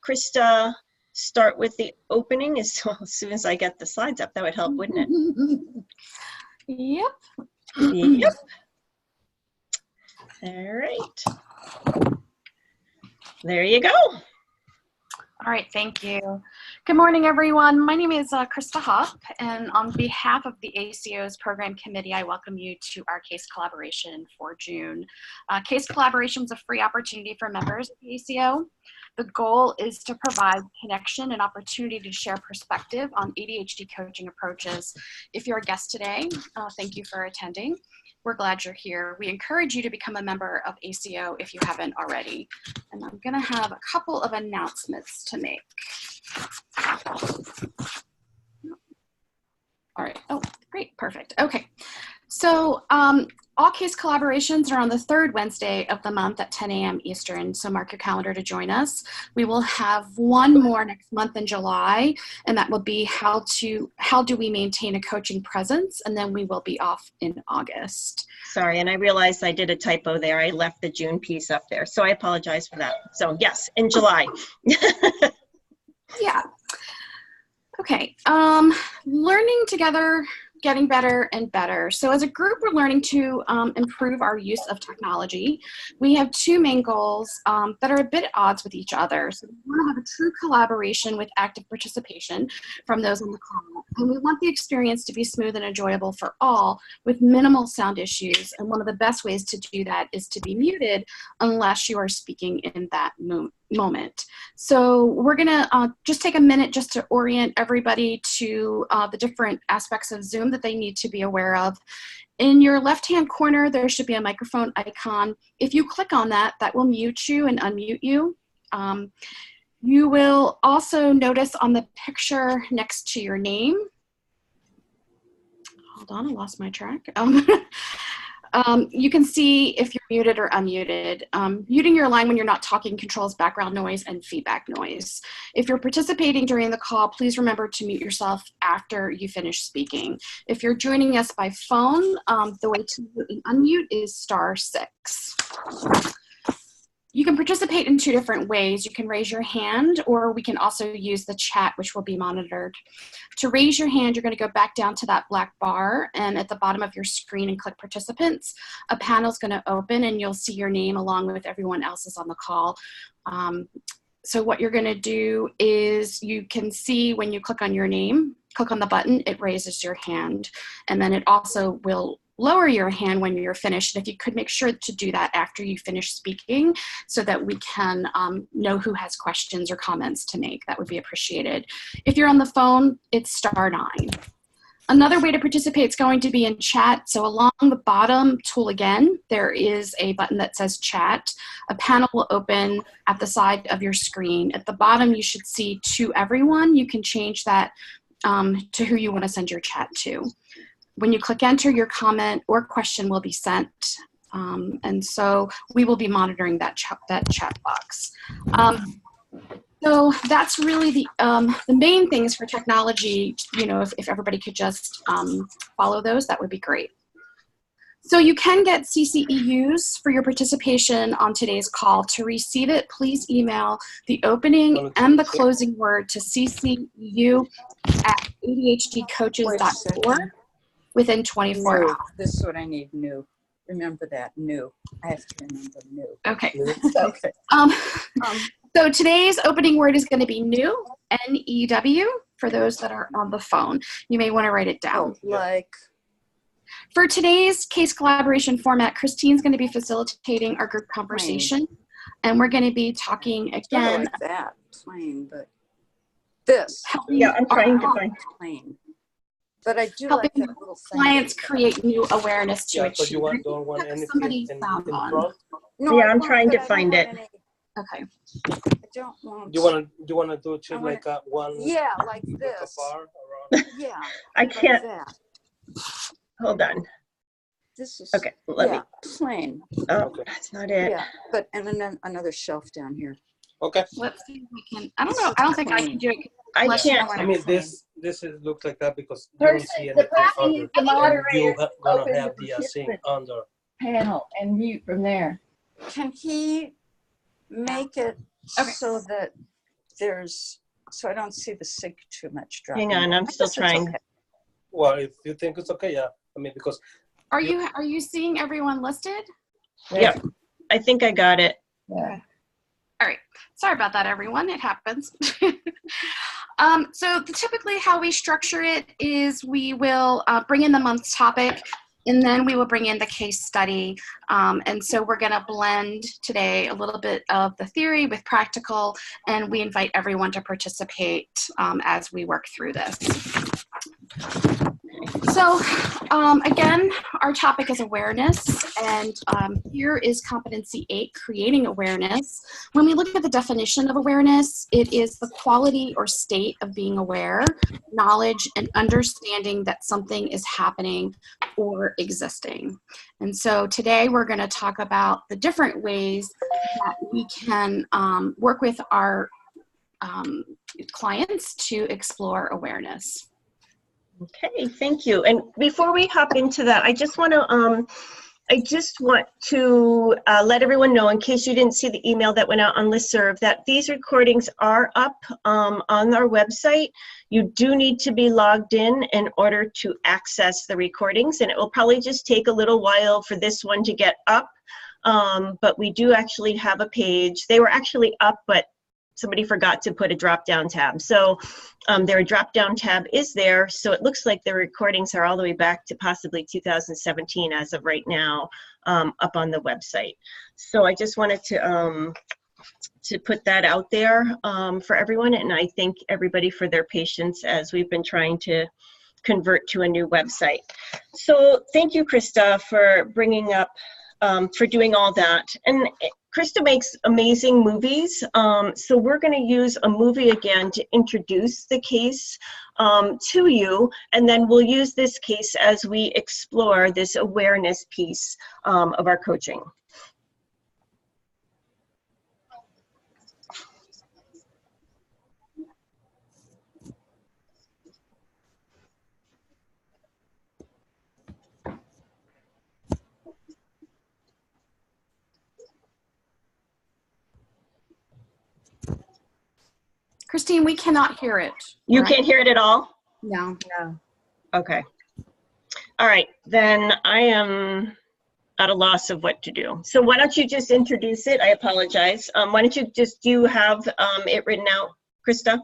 Krista start with the opening as soon as I get the slides up? That would help, wouldn't it? Yep. Yep. All right. There you go. All right, thank you. Good morning, everyone. My name is Krista Hopp, and on behalf of the ACO's Program Committee, I welcome you to our case collaboration for June. Case collaboration is a free opportunity for members of the ACO. The goal is to provide connection and opportunity to share perspective on ADHD coaching approaches. If you're a guest today, thank you for attending. We're glad you're here. We encourage you to become a member of ACO if you haven't already. And I'm gonna have a couple of announcements to make. All right, oh, great, perfect, okay. So all case collaborations are on the third Wednesday of the month at 10 a.m. Eastern, so mark your calendar to join us. We will have one more next month in July, and that will be how do we maintain a coaching presence, and then we will be off in August. Sorry, and I realized I did a typo there. I left the June piece up there, so I apologize for that. So yes, in July. Yeah. Okay, learning together, getting better and better. So as a group, we're learning to improve our use of technology. We have two main goals that are a bit at odds with each other. So we want to have a true collaboration with active participation from those on the call. And we want the experience to be smooth and enjoyable for all with minimal sound issues. And one of the best ways to do that is to be muted unless you are speaking in that moment. So we're gonna just take a minute just to orient everybody to the different aspects of Zoom that they need to be aware of. In your left-hand corner, there should be a microphone icon. If you click on that, that will mute you and unmute you. You will also notice on the picture next to your name, hold on, I lost my track. You can see if you're muted or unmuted. Muting your line when you're not talking controls background noise and feedback noise. If you're participating during the call, please remember to mute yourself after you finish speaking. If you're joining us by phone, the way to mute and unmute is *6. You can participate in two different ways. You can raise your hand, or we can also use the chat, which will be monitored. To raise your hand, you're going to go back down to that black bar, and at the bottom of your screen and click participants. A panel is going to open, and you'll see your name along with everyone else's on the call. So what you're going to do is you can see when you click on your name, click on the button, it raises your hand, and then it also will lower your hand when you're finished. If you could make sure to do that after you finish speaking so that we can know who has questions or comments to make, that would be appreciated. If you're on the phone, it's *9. Another way to participate is going to be in chat. So along the bottom tool again, there is a button that says chat. A panel will open at the side of your screen. At the bottom, you should see "to everyone." You can change that to who you want to send your chat to. When you click enter, your comment or question will be sent. And so we will be monitoring that chat box. So that's really the main things for technology. You know, if everybody could just follow those, that would be great. So you can get CCEUs for your participation on today's call. To receive it, please email the opening and the closing word to cceu@adhdcoaches.org. within 24 hours. This is what I need, new. Remember that, new. I have to remember new. Okay. Okay. So today's opening word is going to be new, N-E-W, for those that are on the phone. You may want to write it down. Like? For today's case collaboration format, Christine's going to be facilitating our group conversation. And we're going to be talking again. Like that, plain, but this. Yeah, I'm trying to find plain. But I do helping like that little thing. Clients create new awareness to achieve. You don't want anything somebody in found on. front? No, yeah, I'm trying to find it. Okay. I don't want. Do you want to do it like a one? Yeah, like this. Like a bar around? Yeah. I can't. Like that. Hold on. This is okay. Let me. Plain. Oh, okay. That's not it. Yeah, but and then another shelf down here. Okay. Let's see if we can. I don't know. I don't think I can do it. I can't. I mean, this looks like that because you don't see anything under. The moderator You're gonna open have the the thing under. panel and mute from there. Can he make it so that so I don't see the sync too much dropping. Hang on, I'm still I guess it's trying. okay. Well, if you think it's okay, yeah. I mean, because Are you seeing everyone listed? Yep, I think I got it. Yeah. All right. Sorry about that, everyone. It happens. So typically how we structure it is we will bring in the month's topic, and then we will bring in the case study. And so we're going to blend today a little bit of the theory with practical, and we invite everyone to participate as we work through this. So again, our topic is awareness, and here is competency 8, creating awareness. When we look at the definition of awareness, it is the quality or state of being aware, knowledge, and understanding that something is happening or existing. And so today we're going to talk about the different ways that we can work with our clients to explore awareness. Okay, thank you. And before we hop into that, I just want to let everyone know, in case you didn't see the email that went out on listserv, that these recordings are up on our website. You do need to be logged in order to access the recordings, and it will probably just take a little while for this one to get up. But we do actually have a page. They were actually up, but somebody forgot to put a drop-down tab. So their drop-down tab is there. So it looks like the recordings are all the way back to possibly 2017 as of right now, up on the website. So I just wanted to put that out there for everyone. And I thank everybody for their patience as we've been trying to convert to a new website. So thank you, Krista, for bringing up, for doing all that. And Krista makes amazing movies, so we're going to use a movie again to introduce the case to you, and then we'll use this case as we explore this awareness piece of our coaching. Christine, we cannot hear it. You right? can't hear it at all? No. No. Okay. All right, then I am at a loss of what to do. So why don't you just introduce it? I apologize. Why don't you just, do you have it written out, Krista?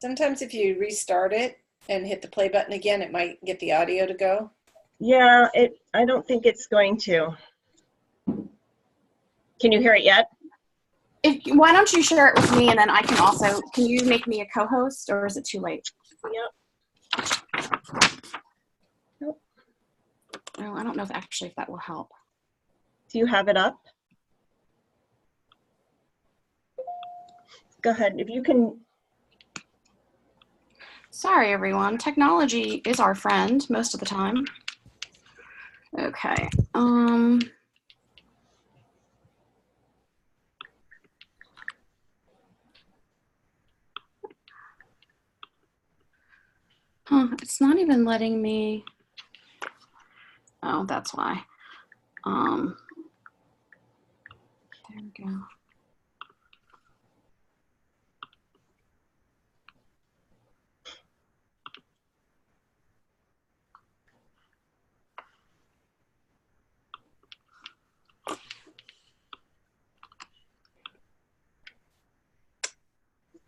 Sometimes if you restart it and hit the play button again, it might get the audio to go. Yeah, I don't think it's going to. Can you hear it yet? Why don't you share it with me, and then I can also, can you make me a co-host, or is it too late? Yep. Nope. Oh, I don't know if that will help. Do you have it up? Go ahead, if you can. Sorry, everyone. Technology is our friend most of the time. Okay. It's not even letting me. Oh, that's why. There we go.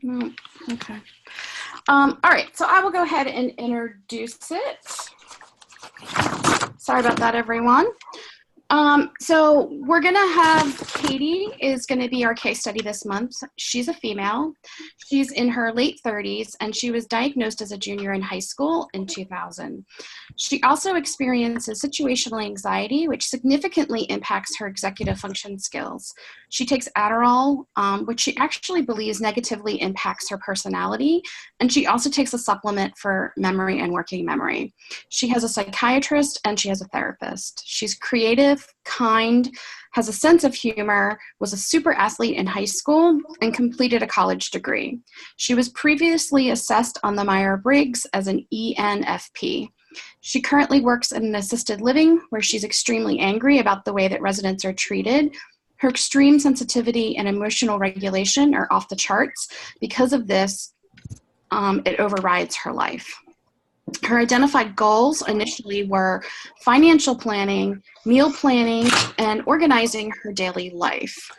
No, okay. All right, so I will go ahead and introduce it. Sorry about that, everyone. So we're gonna have Katie is gonna be our case study this month. She's a female. She's in her late 30s, and she was diagnosed as a junior in high school in 2000. She also experiences situational anxiety, which significantly impacts her executive function skills. She takes Adderall, which she actually believes negatively impacts her personality, and she also takes a supplement for memory and working memory. She has a psychiatrist and she has a therapist. She's creative, kind, has a sense of humor, was a super athlete in high school, and completed a college degree. She was previously assessed on the Myers-Briggs as an ENFP. She currently works in an assisted living where she's extremely angry about the way that residents are treated. Her extreme sensitivity and emotional regulation are off the charts. Because of this, it overrides her life. Her identified goals initially were financial planning, meal planning, and organizing her daily life.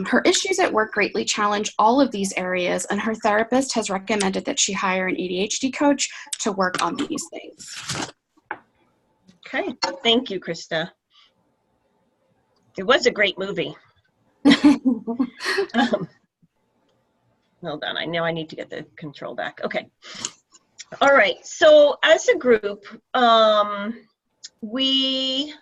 Her issues at work greatly challenge all of these areas, and her therapist has recommended that she hire an ADHD coach to work on these things. Okay, thank you, Krista. It was a great movie. Hold on, I know I need to get the control back. Okay. All right, so as a group, we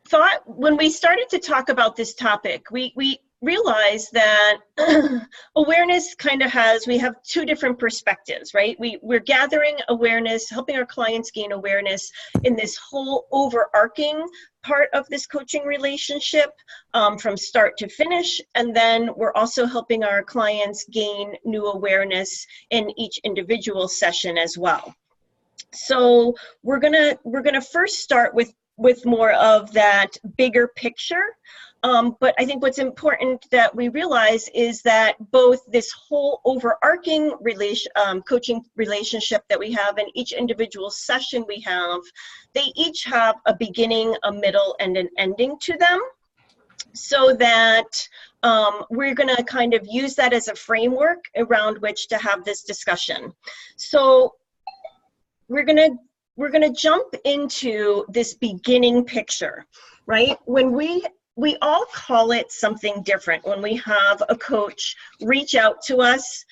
thought when we started to talk about this topic, we realized that awareness kind of we have two different perspectives, right? We're gathering awareness, helping our clients gain awareness in this whole overarching part of this coaching relationship from start to finish. And then we're also helping our clients gain new awareness in each individual session as well. So we're gonna first start with more of that bigger picture. But I think what's important that we realize is that both this whole overarching coaching relationship that we have in each individual session we have, they each have a beginning, a middle, and an ending to them. So that we're going to kind of use that as a framework around which to have this discussion. So we're going to jump into this beginning picture, right? When we all call it something different when we have a coach reach out to us.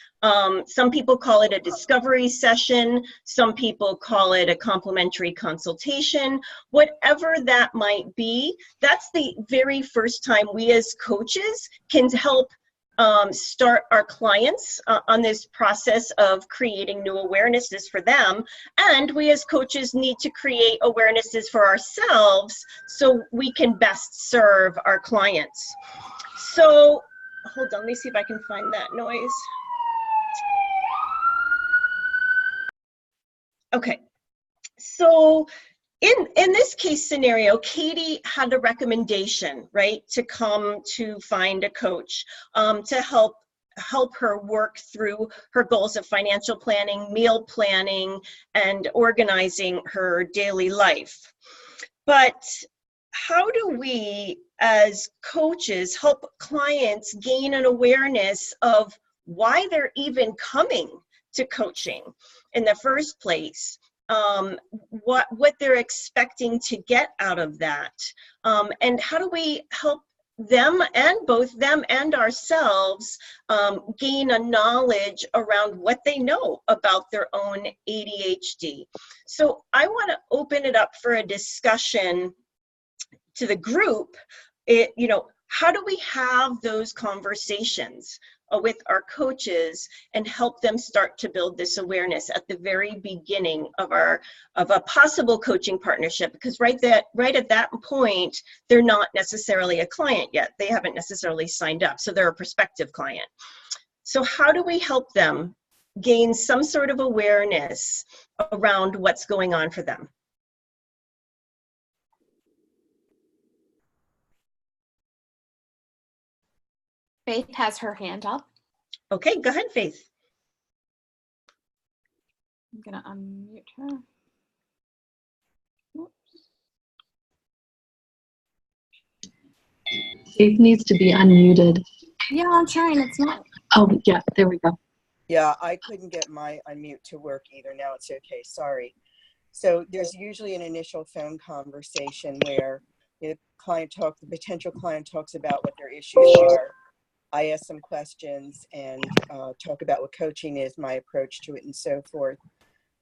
Some people call it a discovery session. Some people call it a complimentary consultation. Whatever that might be, that's the very first time we as coaches can help start our clients on this process of creating new awarenesses for them. And we as coaches need to create awarenesses for ourselves so we can best serve our clients. So hold on, let me see if I can find that noise. Okay, so in this case scenario, Katie had a recommendation, right, to come to find a coach to help her work through her goals of financial planning, meal planning, and organizing her daily life. But how do we as coaches help clients gain an awareness of why they're even coming to coaching in the first place? What they're expecting to get out of that, and how do we help them and both them and ourselves gain a knowledge around what they know about their own ADHD. So I want to open it up for a discussion to the group. How do we have those conversations with our coaches and help them start to build this awareness at the very beginning of a possible coaching partnership? Because right at that point, they're not necessarily a client yet. They haven't necessarily signed up, so they're a prospective client. So how do we help them gain some sort of awareness around what's going on for them? Faith has her hand up. Okay, go ahead, Faith. I'm gonna unmute her. Oops. Faith needs to be unmuted. Yeah, I'm trying. It's not. Oh, yeah, there we go. Yeah, I couldn't get my unmute to work either. Now it's okay. Sorry. So there's usually an initial phone conversation where the potential client talks about what their issues are. I ask some questions and talk about what coaching is, my approach to it, and so forth.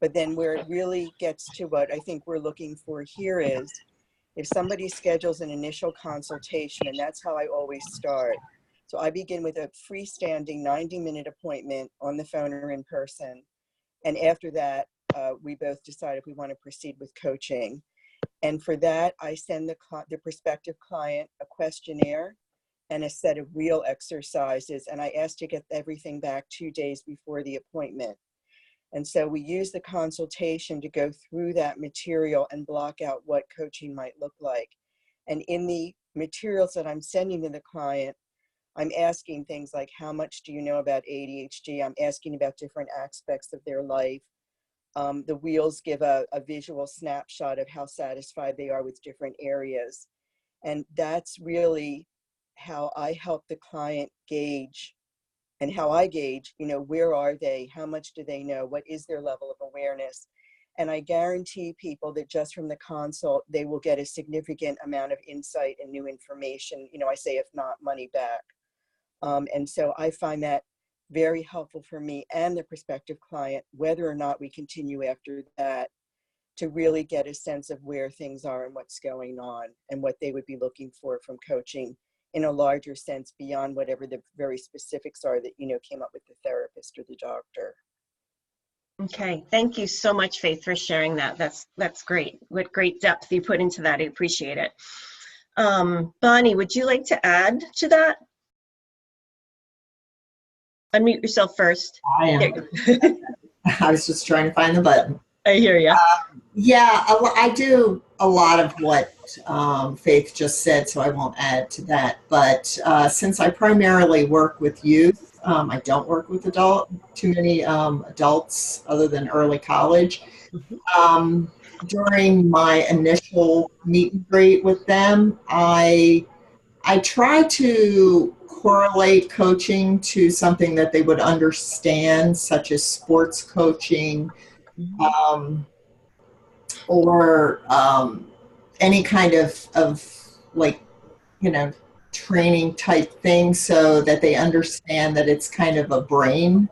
But then where it really gets to what I think we're looking for here is if somebody schedules an initial consultation, and that's how I always start. So I begin with a freestanding 90-minute appointment on the phone or in person. And after that, we both decide if we want to proceed with coaching. And for that, I send the prospective client a questionnaire and a set of real exercises. And I ask to get everything back 2 days before the appointment. And so we use the consultation to go through that material and block out what coaching might look like. And in the materials that I'm sending to the client, I'm asking things like, how much do you know about ADHD? I'm asking about different aspects of their life. The wheels give a visual snapshot of how satisfied they are with different areas. And that's really how I help the client gauge, and how I gauge, where are they? How much do they know? What is their level of awareness? And I guarantee people that just from the consult, they will get a significant amount of insight and new information. I say, if not, money back. And so I find that very helpful for me and the prospective client, whether or not we continue after that, to really get a sense of where things are and what's going on and what they would be looking for from coaching in a larger sense beyond whatever the very specifics are that, came up with the therapist or the doctor. Okay, thank you so much, Faith, for sharing that. That's great. What great depth you put into that. I appreciate it. Bonnie, would you like to add to that? Unmute yourself first. I am. I was just trying to find the button. I hear you. Yeah, I do a lot of what Faith just said, so I won't add to that. But since I primarily work with youth, I don't work with too many adults other than early college. During my initial meet and greet with them, I try to correlate coaching to something that they would understand, such as sports coaching, or any kind of like, training type thing, so that they understand that it's kind of a brain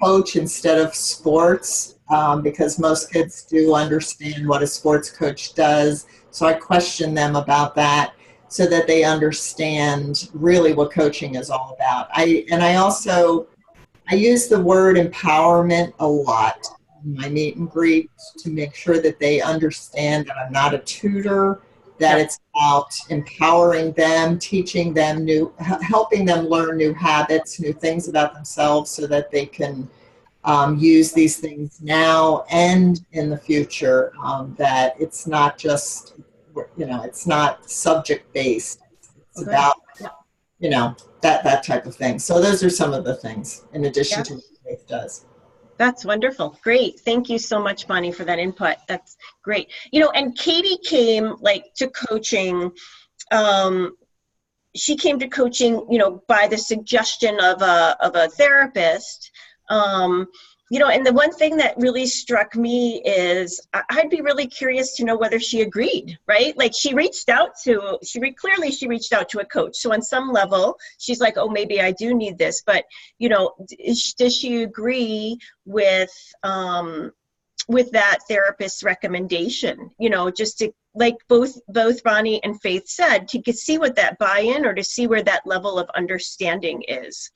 coach instead of sports, because most kids do understand what a sports coach does. So I question them about that, so that they understand really what coaching is all about. I use the word empowerment a lot in my meet and greet to make sure that they understand that I'm not a tutor, that it's about empowering them, teaching them helping them learn new habits, new things about themselves, so that they can use these things now and in the future, that it's not just, it's not subject based. It's about, that type of thing. So those are some of the things in addition to what Faith does. That's wonderful. Great. Thank you so much, Bonnie, for that input. That's great. And Katie came to coaching. She came to coaching, by the suggestion of a therapist. And the one thing that really struck me is I'd be really curious to know whether she agreed, right? Like she reached out to a coach. So on some level, she's like, oh, maybe I do need this. But, does she agree with that therapist's recommendation, just to, like both Bonnie and Faith said, to see what that buy-in or to see where that level of understanding is.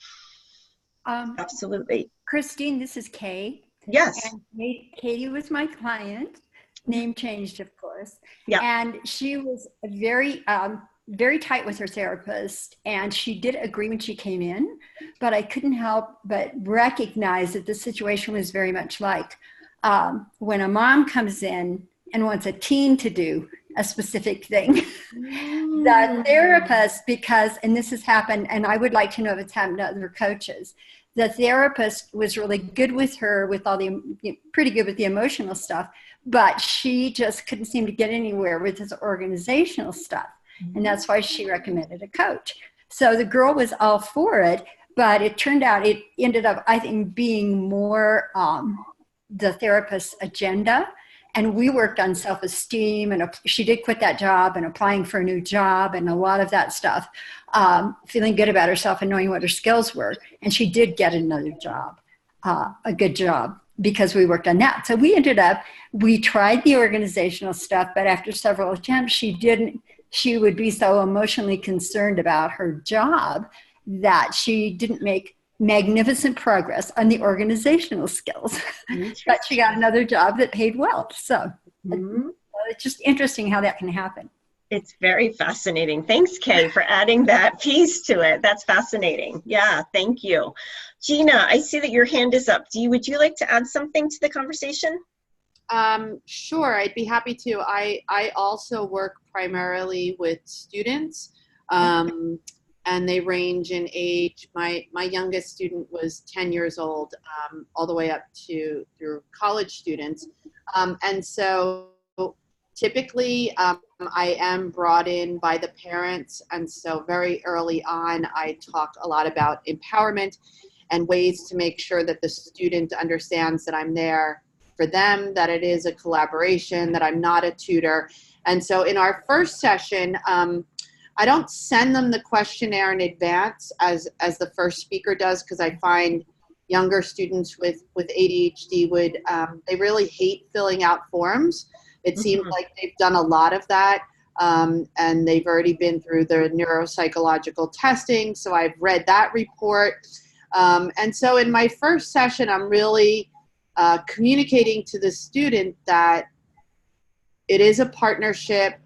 Absolutely. Christine, this is Kay. Yes. And Katie was my client. Name changed, of course. Yeah. And she was very, very tight with her therapist, and she did agree when she came in, but I couldn't help but recognize that the situation was very much like when a mom comes in and wants a teen to do a specific thing. The therapist, and this has happened, and I would like to know if it's happened to other coaches, the therapist was really good with her with pretty good with the emotional stuff, but she just couldn't seem to get anywhere with this organizational stuff. And that's why she recommended a coach. So the girl was all for it, but it turned out it ended up, I think, being more the therapist's agenda. And we worked on self-esteem, and she did quit that job and applying for a new job and a lot of that stuff, feeling good about herself and knowing what her skills were. And she did get another job, a good job, because we worked on that. So we tried the organizational stuff, but after several attempts, she would be so emotionally concerned about her job that she didn't make magnificent progress on the organizational skills, but she got another job that paid well. So it's just interesting how that can happen. It's very fascinating. Thanks, Kay, for adding that piece to it. That's fascinating. Yeah, thank you. Gina, I see that your hand is up. Would you like to add something to the conversation? Sure, I'd be happy to. I also work primarily with students, and they range in age. My youngest student was 10 years old, all the way up to through college students. And so typically I am brought in by the parents. And so very early on, I talk a lot about empowerment and ways to make sure that the student understands that I'm there for them, that it is a collaboration, that I'm not a tutor. And so in our first session, I don't send them the questionnaire in advance as the first speaker does, because I find younger students with ADHD would, they really hate filling out forms. It seems like they've done a lot of that, and they've already been through the neuropsychological testing, so I've read that report. And so in my first session, I'm really communicating to the student that it is a partnership,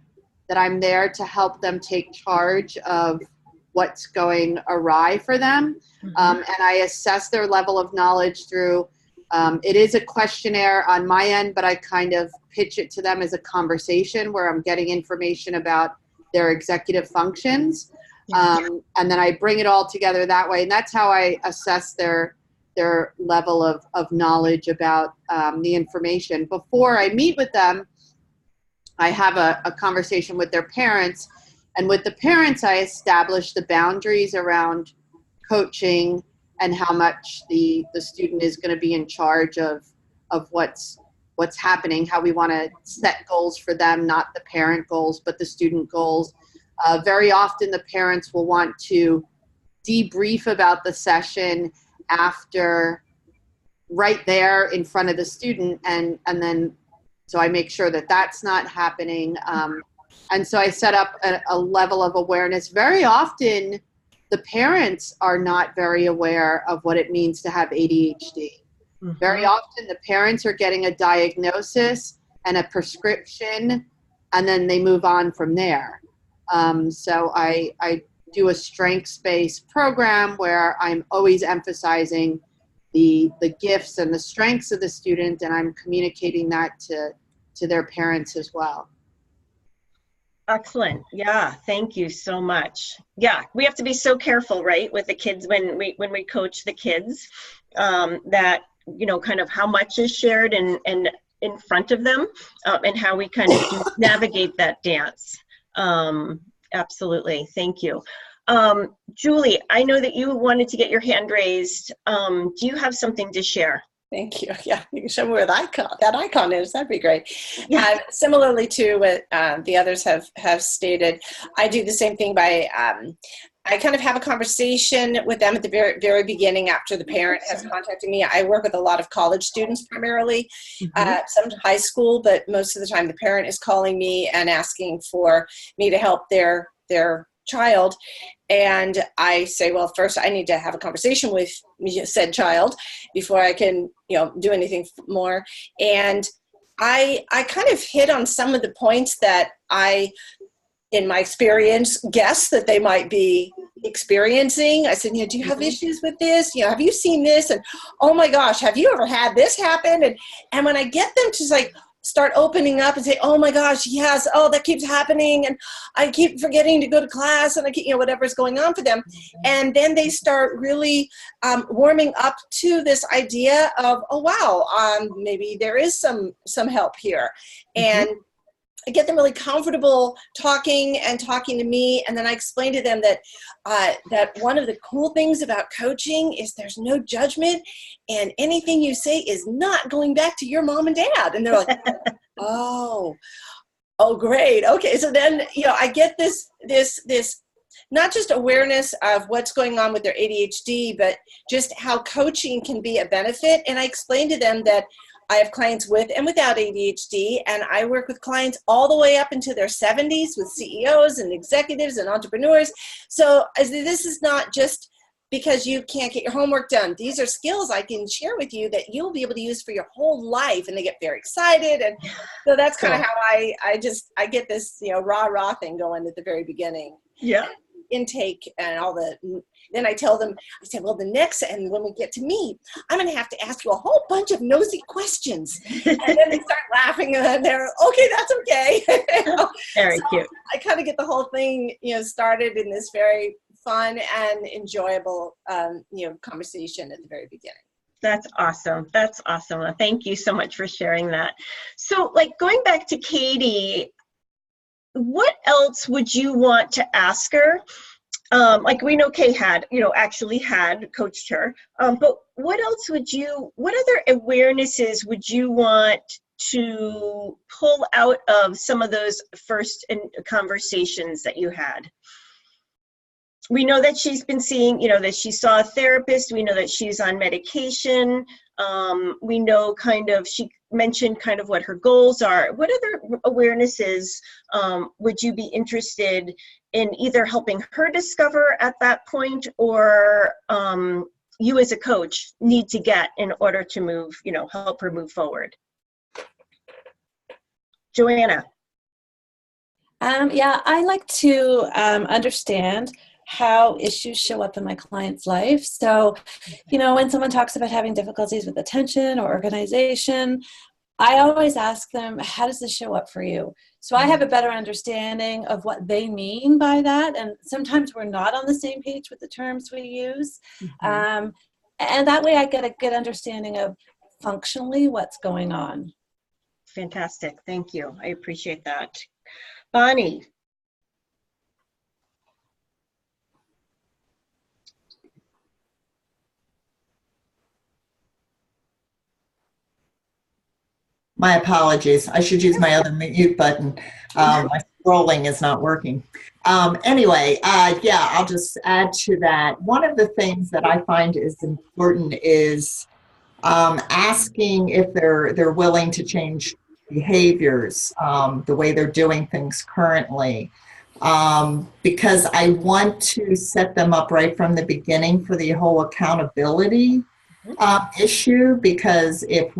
that I'm there to help them take charge of what's going awry for them. And I assess their level of knowledge through, it is a questionnaire on my end, but I kind of pitch it to them as a conversation where I'm getting information about their executive functions. And then I bring it all together that way. And that's how I assess their level of knowledge about the information. Before I meet with them, I have a conversation with their parents, and with the parents, I establish the boundaries around coaching and how much the student is going to be in charge of what's happening, how we want to set goals for them, not the parent goals, but the student goals. Very often the parents will want to debrief about the session after, right there in front of the student, and then so I make sure that that's not happening. And so I set up a level of awareness. Very often, the parents are not very aware of what it means to have ADHD. Very often, the parents are getting a diagnosis and a prescription, and then they move on from there. So I do a strengths-based program where I'm always emphasizing the gifts and the strengths of the student, and I'm communicating that to their parents as well. Excellent. Yeah, thank you so much. Yeah, we have to be so careful, right, with the kids when we coach the kids, that, you know, kind of how much is shared and in front of them, and how we kind of do navigate that dance. Absolutely. Thank you. Julie, I know that you wanted to get your hand raised. Do you have something to share? Thank you. Yeah, you can show me where that icon is. That'd be great. Yeah. Similarly to what the others have stated, I do the same thing by I kind of have a conversation with them at the very, very beginning after the parent has contacted me. I work with a lot of college students primarily, some high school, but most of the time the parent is calling me and asking for me to help their child. And I say, well, first I need to have a conversation with said child before I can, do anything more. And I kind of hit on some of the points that I, in my experience, guess that they might be experiencing. I said, do you have issues with this? Have you seen this? And oh my gosh, have you ever had this happen? And when I get them to start opening up and say, oh my gosh, yes, oh, that keeps happening, and I keep forgetting to go to class, and I keep, whatever's going on for them. And then they start really warming up to this idea of, oh wow, maybe there is some help here. And I get them really comfortable talking to me, and then I explain to them that that one of the cool things about coaching is there's no judgment, and anything you say is not going back to your mom and dad. And they're like, oh, great, okay. So then I get this not just awareness of what's going on with their ADHD, but just how coaching can be a benefit. And I explain to them that I have clients with and without ADHD, and I work with clients all the way up into their 70s with CEOs and executives and entrepreneurs. So this is not just because you can't get your homework done. These are skills I can share with you that you'll be able to use for your whole life. And they get very excited. And so that's kind of how I get this, rah thing going at the very beginning. Yeah. Intake and all then I tell them, I said, well, the next, and when we get to meet, I'm going to have to ask you a whole bunch of nosy questions. And then they start laughing and they're, okay, that's okay. Very cute. I kind of get the whole thing, started in this very fun and enjoyable, conversation at the very beginning. That's awesome. That's awesome. Well, thank you so much for sharing that. So going back to Katie, what else would you want to ask her? We know Kay actually had coached her, but what other awarenesses would you want to pull out of some of those first conversations that you had? We know that she's been seeing, that she saw a therapist. We know that she's on medication. We know she mentioned what her goals are. What other awarenesses would you be interested in either helping her discover at that point, or you as a coach need to get in order to help her move forward? Joanna. Yeah, I like to understand how issues show up in my client's life. So, when someone talks about having difficulties with attention or organization, I always ask them, how does this show up for you? So I have a better understanding of what they mean by that. And sometimes we're not on the same page with the terms we use. And that way I get a good understanding of functionally what's going on. Fantastic. Thank you. I appreciate that. Bonnie. My apologies. I should use my other mute button. My scrolling is not working. Anyway, I'll just add to that. One of the things that I find is important is asking if they're willing to change behaviors, the way they're doing things currently. Because I want to set them up right from the beginning for the whole accountability issue, because if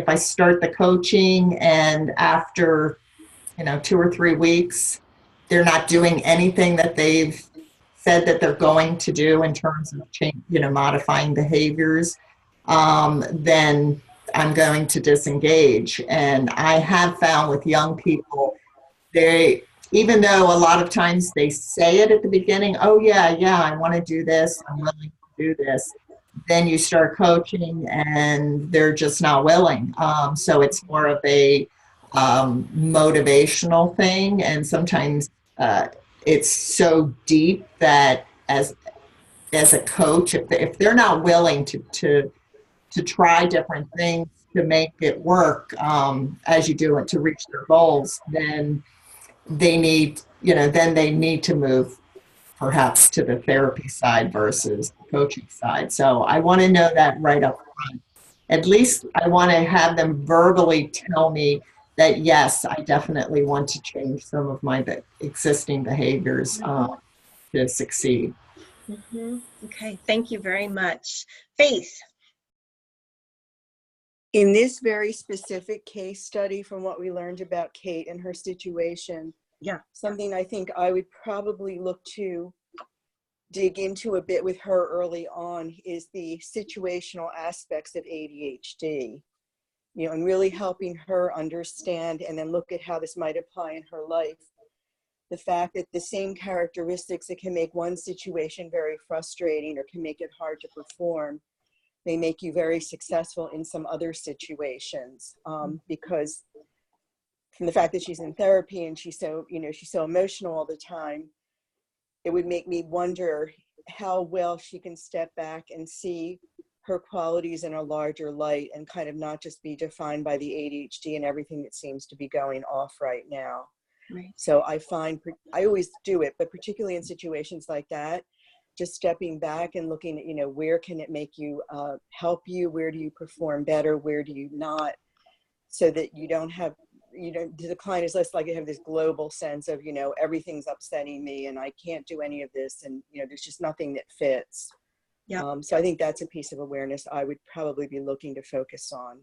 I start the coaching and after 2 or 3 weeks they're not doing anything that they've said that they're going to do in terms of modifying behaviors, then I'm going to disengage. And I have found with young people, even though a lot of times they say it at the beginning, oh yeah, I want to do this, I'm willing to do this, then you start coaching and they're just not willing. So it's more of a motivational thing. And sometimes it's so deep that as a coach, if they're not willing to try different things to make it work as you do it to reach their goals, then they need to move perhaps to the therapy side versus the coaching side. So I want to know that right up front. At least I want to have them verbally tell me that, yes, I definitely want to change some of my existing behaviors to succeed. Okay, thank you very much. Faith. In this very specific case study, from what we learned about Kate and her situation, something I think I would probably look to dig into a bit with her early on is the situational aspects of ADHD, and really helping her understand and then look at how this might apply in her life. The fact that the same characteristics that can make one situation very frustrating or can make it hard to perform may make you very successful in some other situations, because from the fact that she's in therapy and she's so emotional all the time, it would make me wonder how well she can step back and see her qualities in a larger light and kind of not just be defined by the ADHD and everything that seems to be going off right now. Right. So I find, I always do it, but particularly in situations like that, just stepping back and looking at, where can it make you, help you? Where do you perform better? Where do you not? So that you don't have, the client is less likely to have this global sense of, everything's upsetting me and I can't do any of this. And, there's just nothing that fits. Yeah. So I think that's a piece of awareness I would probably be looking to focus on.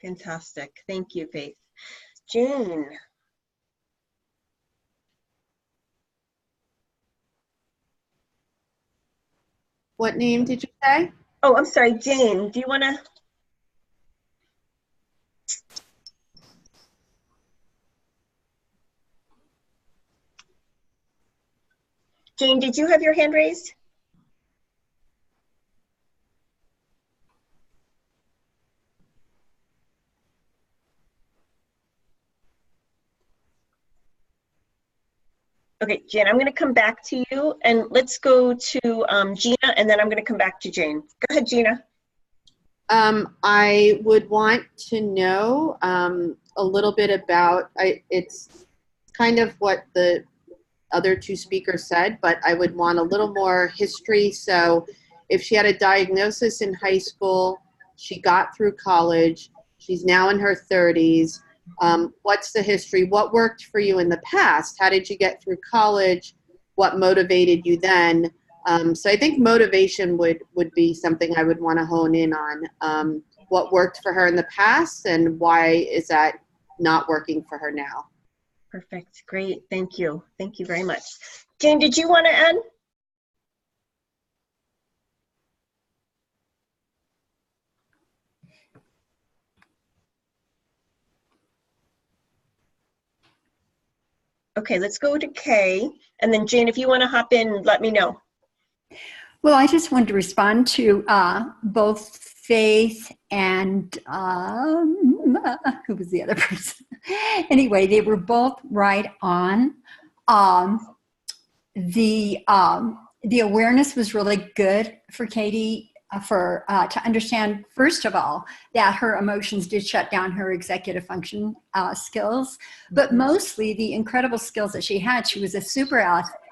Fantastic. Thank you, Faith. June. What name did you say? Oh, I'm sorry, Jane. Do you want to? Jane, did you have your hand raised? Okay, Jen, I'm going to come back to you, and let's go to Gina, and then I'm going to come back to Jane. Go ahead, Gina. I would want to know a little bit about, it's kind of what the other two speakers said, but I would want a little more history. So if she had a diagnosis in high school, she got through college, she's now in her 30s, what's the history? What worked for you in the past? How did you get through college? What motivated you then? So I think motivation would be something I would want to hone in on. What worked for her in the past and why is that not working for her now? Perfect. Great. Thank you. Thank you very much. Jane, did you want to add? Okay, let's go to Kay. And then Jane, if you want to hop in, let me know. Well, I just wanted to respond to both Faith and who was the other person? Anyway, they were both right on. The awareness was really good for Katie to understand, first of all, that her emotions did shut down her executive function skills, but mostly the incredible skills that she had. She was a super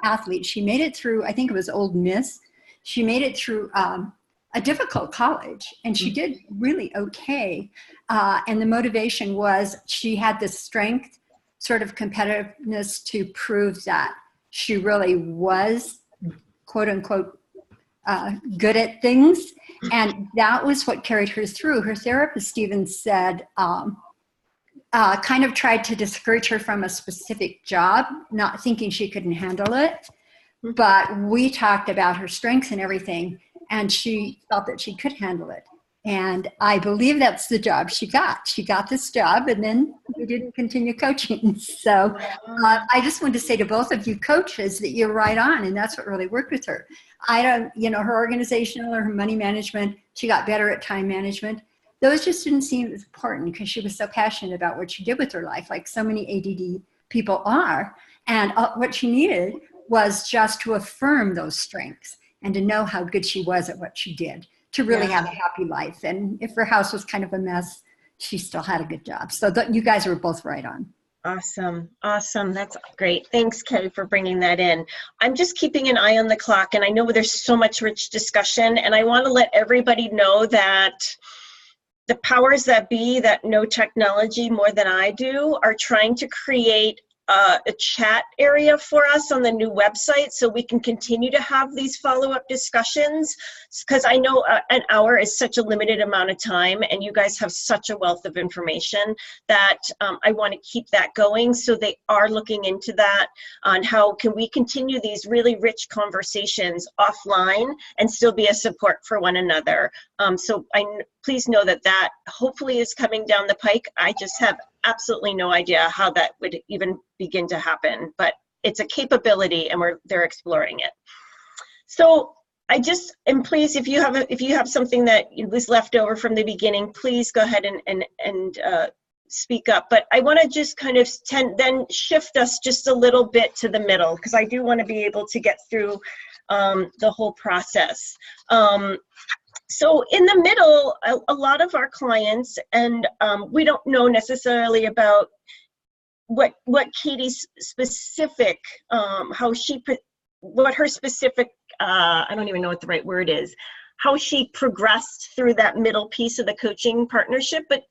athlete. She made it through, I think it was Ole Miss. She made it through a difficult college, and she did really okay. And the motivation was she had the strength, sort of competitiveness to prove that she really was, quote unquote, good at things. And that was what carried her through. Her therapist, Stephen, said, kind of tried to discourage her from a specific job, not thinking she couldn't handle it. But we talked about her strengths and everything, and she felt that she could handle it. And I believe that's the job she got. She got this job, and then we didn't continue coaching. So I just wanted to say to both of you coaches that you're right on, and that's what really worked with her. Her organizational or her money management, she got better at time management. Those just didn't seem as important because she was so passionate about what she did with her life, like so many ADD people are. And what she needed was just to affirm those strengths and to know how good she was at what she did to really have a happy life. And if her house was kind of a mess, she still had a good job. So you guys were both right on. Awesome. Awesome. That's great. Thanks, Kay, for bringing that in. I'm just keeping an eye on the clock, and I know there's so much rich discussion, and I want to let everybody know that the powers that be that know technology more than I do are trying to create a chat area for us on the new website so we can continue to have these follow-up discussions, because I know an hour is such a limited amount of time and you guys have such a wealth of information that I want to keep that going. So they are looking into that on how can we continue these really rich conversations offline and still be a support for one another. So please know that that hopefully is coming down the pike. I just have absolutely no idea how that would even begin to happen, but it's a capability and they're exploring it. So I just, and please, if you have something that was left over from the beginning, please go ahead and speak up. But I want to just kind of then shift us just a little bit to the middle, because I do want to be able to get through the whole process. So in the middle, a lot of our clients, and we don't know necessarily about what Katie's specific, what her specific, I don't even know what the right word is, how she progressed through that middle piece of the coaching partnership. But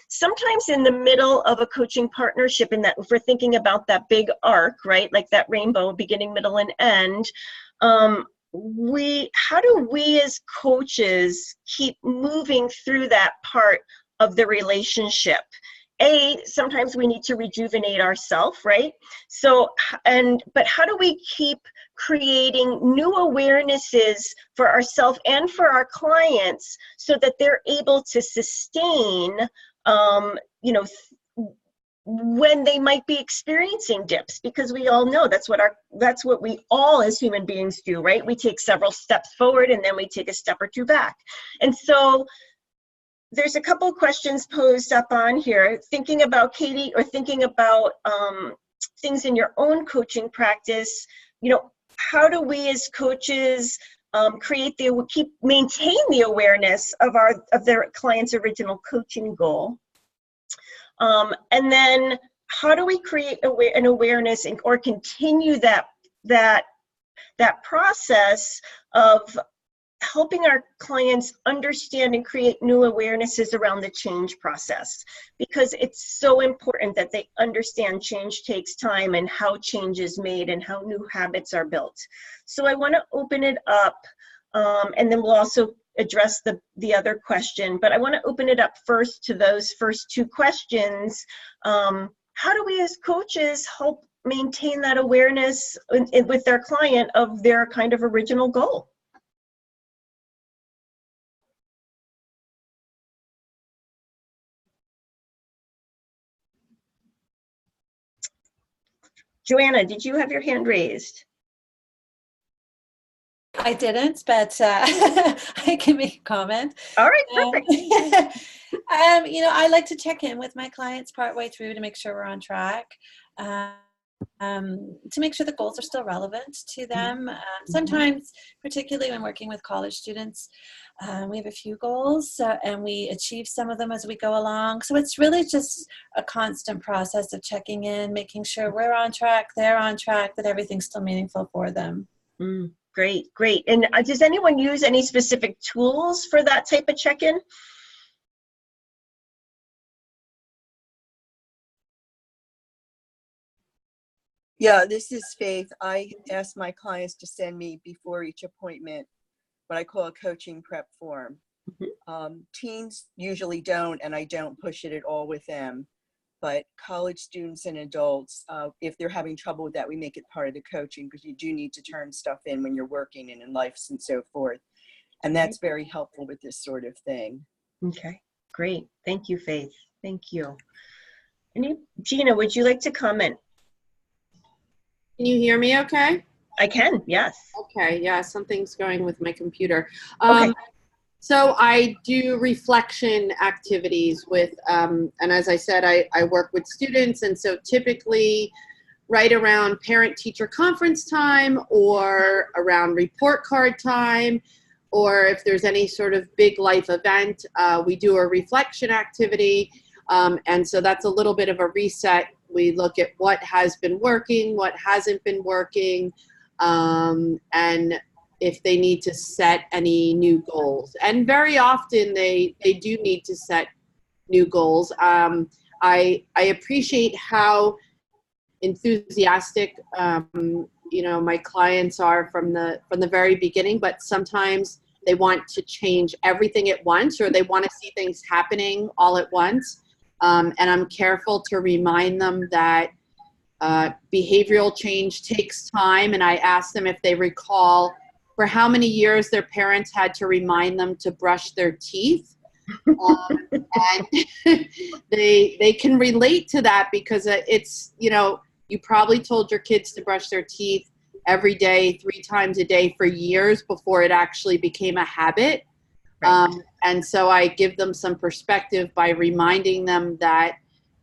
sometimes in the middle of a coaching partnership, in that if we're thinking about that big arc, right, like that rainbow, beginning, middle, and end, how do we as coaches keep moving through that part of the relationship? Sometimes we need to rejuvenate ourselves, right? So, but how do we keep creating new awarenesses for ourselves and for our clients so that they're able to sustain, when they might be experiencing dips? Because we all know that's what we all as human beings do, right? We take several steps forward and then we take a step or two back. And so there's a couple of questions posed up on here, thinking about Katie, or thinking about things in your own coaching practice. How do we as coaches maintain the awareness of their client's original coaching goal? And then how do we create an awareness or continue that process of helping our clients understand and create new awarenesses around the change process? Because it's so important that they understand change takes time and how change is made and how new habits are built. So I want to open it up, and then we'll also address the other question, but I want to open it up first to those first two questions. How do we as coaches help maintain that awareness with their client of their kind of original goal? Joanna, did you have your hand raised? I didn't, but I can make a comment. All right, perfect. I like to check in with my clients partway through to make sure we're on track, to make sure the goals are still relevant to them. Sometimes, particularly when working with college students, we have a few goals and we achieve some of them as we go along. So it's really just a constant process of checking in, making sure we're on track, they're on track, that everything's still meaningful for them. Great, great. And does anyone use any specific tools for that type of check-in? Yeah, this is Faith. I ask my clients to send me before each appointment what I call a coaching prep form. Teens usually don't, and I don't push it at all with them. But college students and adults, if they're having trouble with that, we make it part of the coaching, because you do need to turn stuff in when you're working and in life and so forth. And that's very helpful with this sort of thing. Okay, great. Thank you, Faith. Thank you. Gina, would you like to comment? Can you hear me okay? I can, yes. Okay, yeah, something's going with my computer. Okay. So I do reflection activities with, and as I said, I work with students, and so typically right around parent-teacher conference time or around report card time, or if there's any sort of big life event, we do a reflection activity, and so that's a little bit of a reset. We look at what has been working, what hasn't been working, and if they need to set any new goals. And very often they do need to set new goals. I appreciate how enthusiastic my clients are from the very beginning, but sometimes they want to change everything at once, or they want to see things happening all at once. And I'm careful to remind them that behavioral change takes time, and I ask them if they recall for how many years their parents had to remind them to brush their teeth. And they can relate to that, because it's, you probably told your kids to brush their teeth every day, 3 times a day for years before it actually became a habit. Right. And so I give them some perspective by reminding them that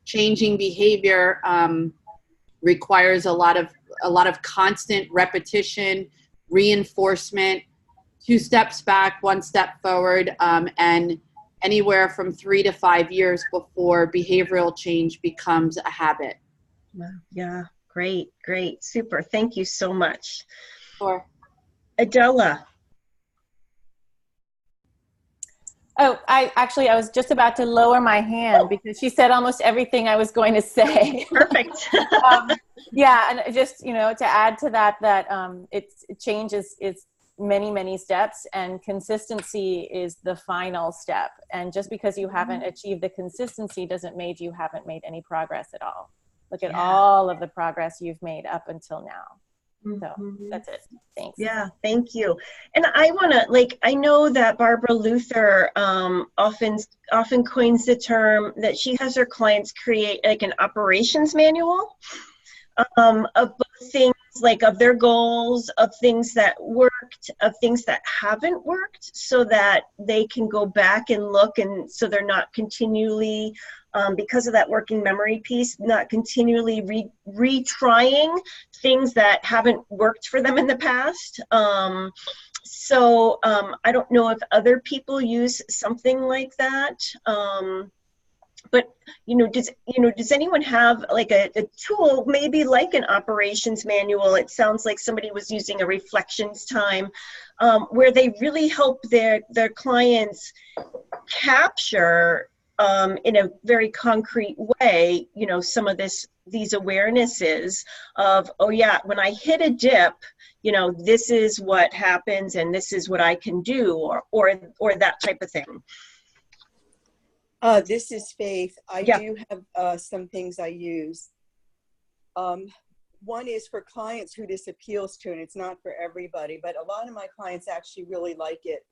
changing behavior requires a lot of constant repetition, reinforcement, 2 steps back, 1 step forward, and anywhere from 3 to 5 years before behavioral change becomes a habit. Yeah, great, super. Thank you so much. Sure. Adela. Oh, I was just about to lower my hand because she said almost everything I was going to say. Perfect. Yeah, and just to add to that, change is many, many steps, and consistency is the final step. And just because you haven't achieved the consistency doesn't mean you haven't made any progress at all. Look at all of the progress you've made up until now. So that's it. Thanks. Yeah, thank you. And I want to, like, I know that Barbara Luther often coins the term that she has her clients create like an operations manual of both things, like of their goals, of things that worked, of things that haven't worked, so that they can go back and look, and so they're not continually, because of that working memory piece, not continually retrying things that haven't worked for them in the past. So I don't know if other people use something like that. But does anyone have like a tool, maybe like an operations manual? It sounds like somebody was using a reflections time, where they really help their clients capture in a very concrete way, some of these awarenesses of, oh yeah, when I hit a dip, this is what happens and this is what I can do, or that type of thing. This is Faith. I do have some things I use. One is for clients who this appeals to, and it's not for everybody, but a lot of my clients actually really like it.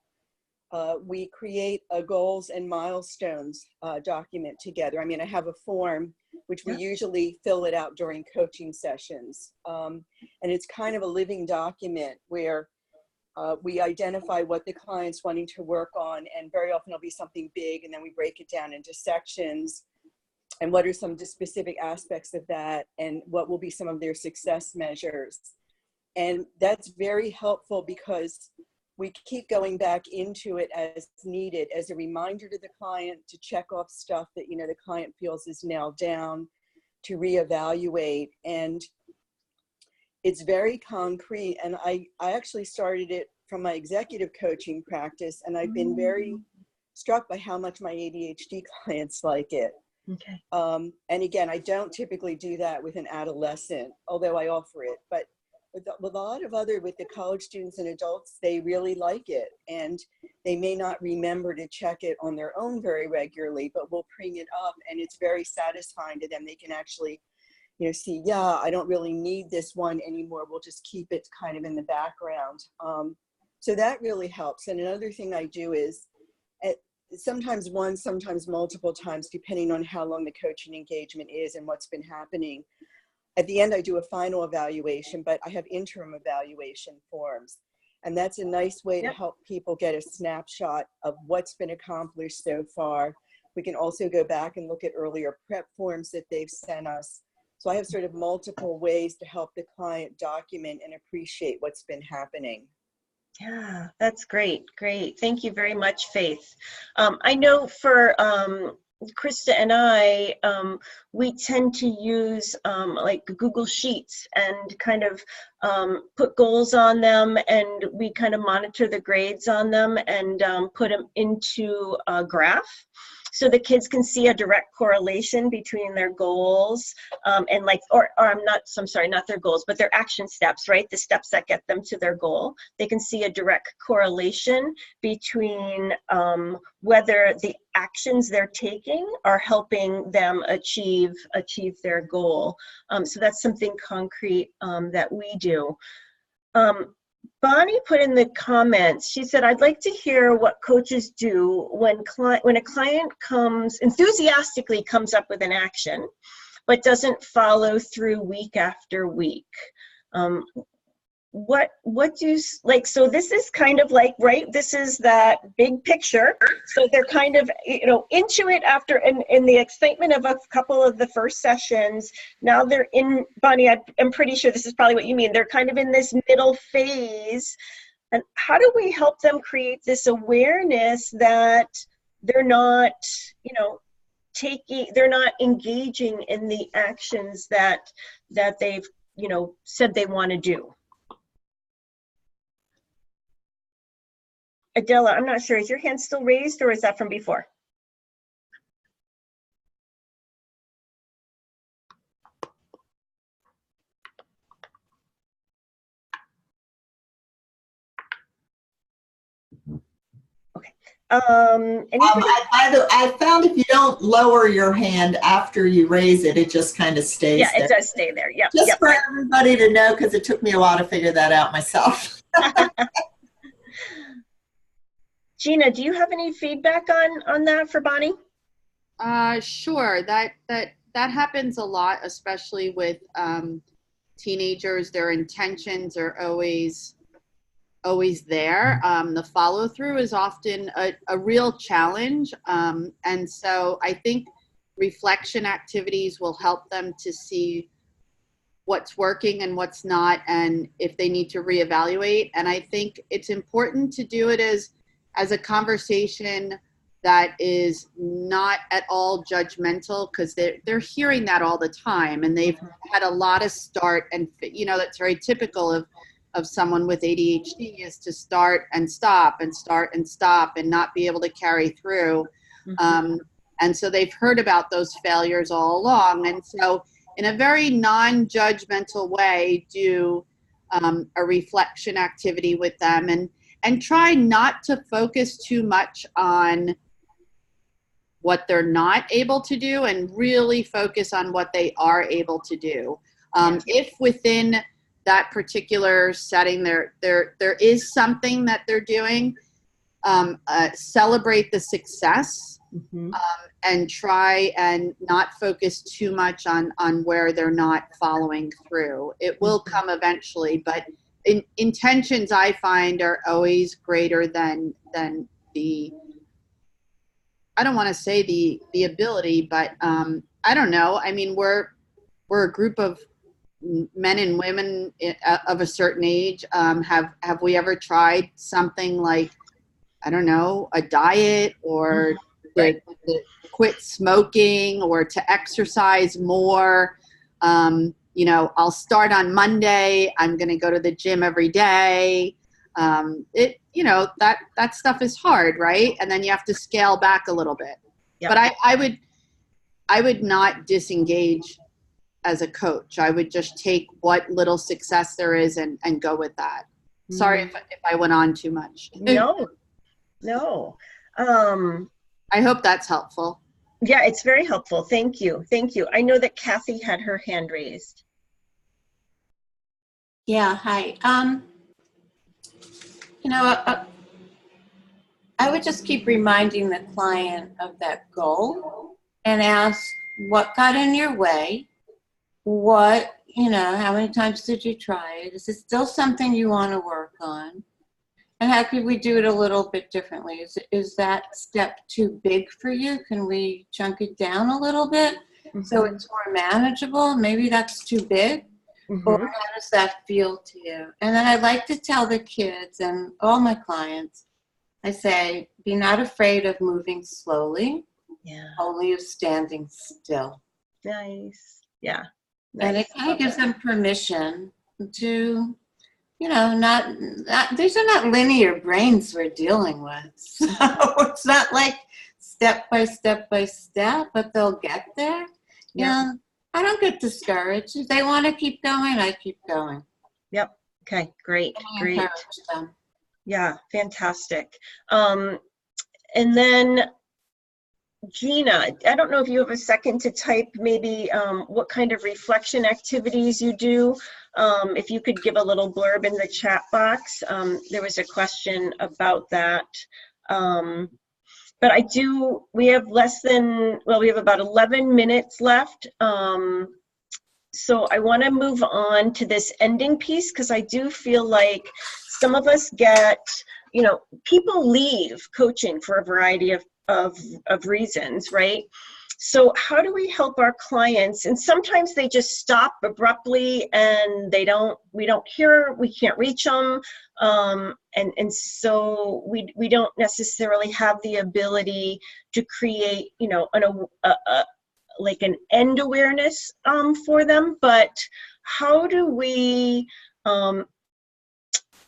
We create a goals and milestones document together. I mean, I have a form, which we usually fill it out during coaching sessions. And it's kind of a living document where we identify what the client's wanting to work on, and very often it'll be something big, and then we break it down into sections, and what are some specific aspects of that, and what will be some of their success measures. And that's very helpful because we keep going back into it as needed, as a reminder to the client to check off stuff that the client feels is nailed down, to reevaluate. And it's very concrete, and I actually started it from my executive coaching practice, and I've been very struck by how much my ADHD clients like it. Okay. And again, I don't typically do that with an adolescent, although I offer it, but with a lot of with the college students and adults, they really like it, and they may not remember to check it on their own very regularly, but we'll bring it up, and it's very satisfying to them. They can actually see, yeah, I don't really need this one anymore. We'll just keep it kind of in the background. So that really helps. And another thing I do is sometimes one, sometimes multiple times, depending on how long the coaching engagement is and what's been happening. At the end, I do a final evaluation, but I have interim evaluation forms. And that's a nice way to help people get a snapshot of what's been accomplished so far. We can also go back and look at earlier prep forms that they've sent us. So I have sort of multiple ways to help the client document and appreciate what's been happening. Yeah, that's great. Great. Thank you very much, Faith. I know for Krista and I, we tend to use like Google Sheets and kind of put goals on them, and we kind of monitor the grades on them and put them into a graph, so the kids can see a direct correlation between their goals and I'm sorry, not their goals, but their action steps, right? The steps that get them to their goal. They can see a direct correlation between whether the actions they're taking are helping them achieve their goal. So that's something concrete that we do. Bonnie put in the comments, she said, I'd like to hear what coaches do when a client enthusiastically comes up with an action, but doesn't follow through week after week. What do you, like, so this is kind of like, right, this is that big picture. So they're kind of, into it after, in the excitement of a couple of the first sessions. Now they're in, Bonnie, I'm pretty sure this is probably what you mean. They're kind of in this middle phase. And how do we help them create this awareness that they're not, they're not engaging in the actions that they've, said they want to do? Adela, I'm not sure. Is your hand still raised, or is that from before? Anybody? I found if you don't lower your hand after you raise it, it just kind of stays Yeah, there. it does stay there. Yep. Just yep. for everybody to know, because it took me a while to figure that out myself. Gina, do you have any feedback on that for Bonnie? Sure. That happens a lot, especially with teenagers. Their intentions are always there. The follow through is often a real challenge. And so I think reflection activities will help them to see what's working and what's not, and if they need to reevaluate. And I think it's important to do it as a conversation that is not at all judgmental, because they're hearing that all the time, and they've had a lot of start, and that's very typical of someone with ADHD, is to start and stop and start and stop and not be able to carry through. And so they've heard about those failures all along. And so in a very non-judgmental way, do a reflection activity with them, and try not to focus too much on what they're not able to do, and really focus on what they are able to do. If within that particular setting there is something that they're doing, celebrate the success, and try and not focus too much on where they're not following through. It will come eventually, but intentions, I find, are always greater than the, I don't want to say the ability, but I don't know. I mean, we're a group of men and women of a certain age. Have we ever tried something like, I don't know, a diet, or to quit smoking, or to exercise more? I'll start on Monday. I'm going to go to the gym every day. That stuff is hard, right? And then you have to scale back a little bit. Yep. But I would not disengage as a coach. I would just take what little success there is and go with that. Sorry if I went on too much. No. I hope that's helpful. Yeah, it's very helpful. Thank you. I know that Kathy had her hand raised. Yeah, hi. I would just keep reminding the client of that goal and ask, what got in your way? How many times did you try it? Is it still something you want to work on? And how could we do it a little bit differently? Is that step too big for you? Can we chunk it down a little bit so it's more manageable? Maybe that's too big. Or how does that feel to you? And then I like to tell the kids and all my clients, I say, be not afraid of moving slowly, only of standing still. Nice. Yeah. Nice. And it kind of gives them permission to, these are not linear brains we're dealing with. So it's not like step by step by step, but they'll get there. Yeah. I don't get discouraged. If they want to keep going, I keep going. Yep. Okay, great. Yeah, fantastic. And then Gina, I don't know if you have a second to type maybe what kind of reflection activities you do. If you could give a little blurb in the chat box. There was a question about that. But we have we have about 11 minutes left. So I want to move on to this ending piece, because I do feel like some of us people leave coaching for a variety of reasons, right? So how do we help our clients? And sometimes they just stop abruptly and we can't reach them. And so we don't necessarily have the ability to create, like an end awareness for them. But how do we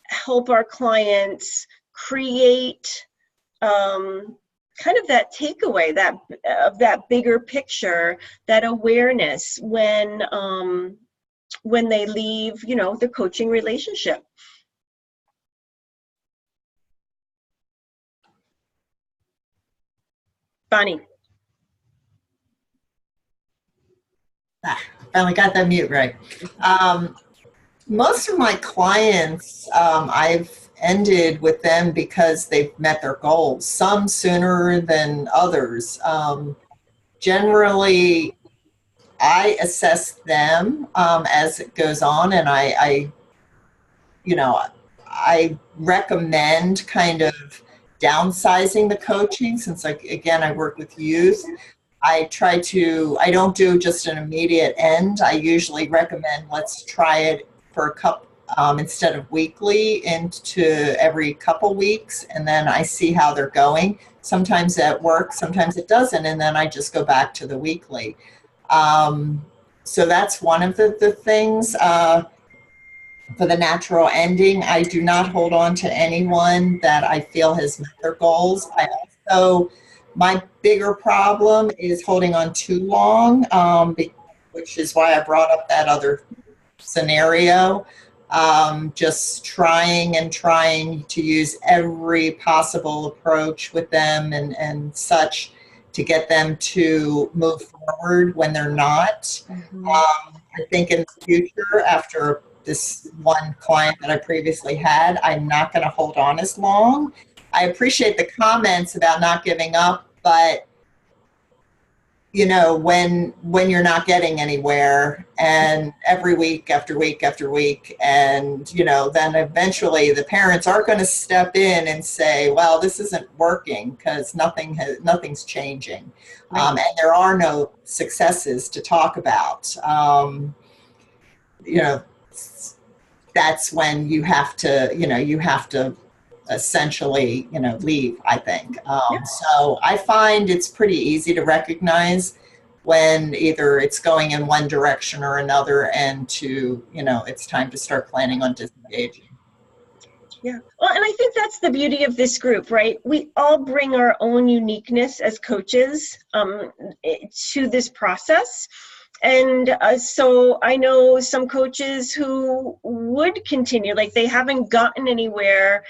help our clients create kind of that takeaway of that bigger picture, that awareness when they leave, the coaching relationship? Bonnie. Finally got that mute right. Most of my clients, I've ended with them because they've met their goals, some sooner than others. Generally, I assess them as it goes on, and I recommend kind of downsizing the coaching since, like, again, I work with youth. I don't do just an immediate end. I usually recommend let's try it for a couple, instead of weekly, into every couple weeks, and then I see how they're going. Sometimes that works, sometimes it doesn't, and then I just go back to the weekly. So that's one of the things. For the natural ending, I do not hold on to anyone that I feel has met their goals. My bigger problem is holding on too long, which is why I brought up that other scenario. Just trying to use every possible approach with them and such to get them to move forward when they're not. Mm-hmm. I think in the future, after this one client that I previously had, I'm not going to hold on as long. I appreciate the comments about not giving up, but when you're not getting anywhere, and every week after week after week, and then eventually the parents are going to step in and say, well, this isn't working because nothing's changing. Right. And there are no successes to talk about. That's when you have to essentially, leave, I think. So I find it's pretty easy to recognize when either it's going in one direction or another, and it's time to start planning on disengaging. Yeah. Well, and I think that's the beauty of this group, right? We all bring our own uniqueness as coaches to this process. And so I know some coaches who would continue, like they haven't gotten anywhere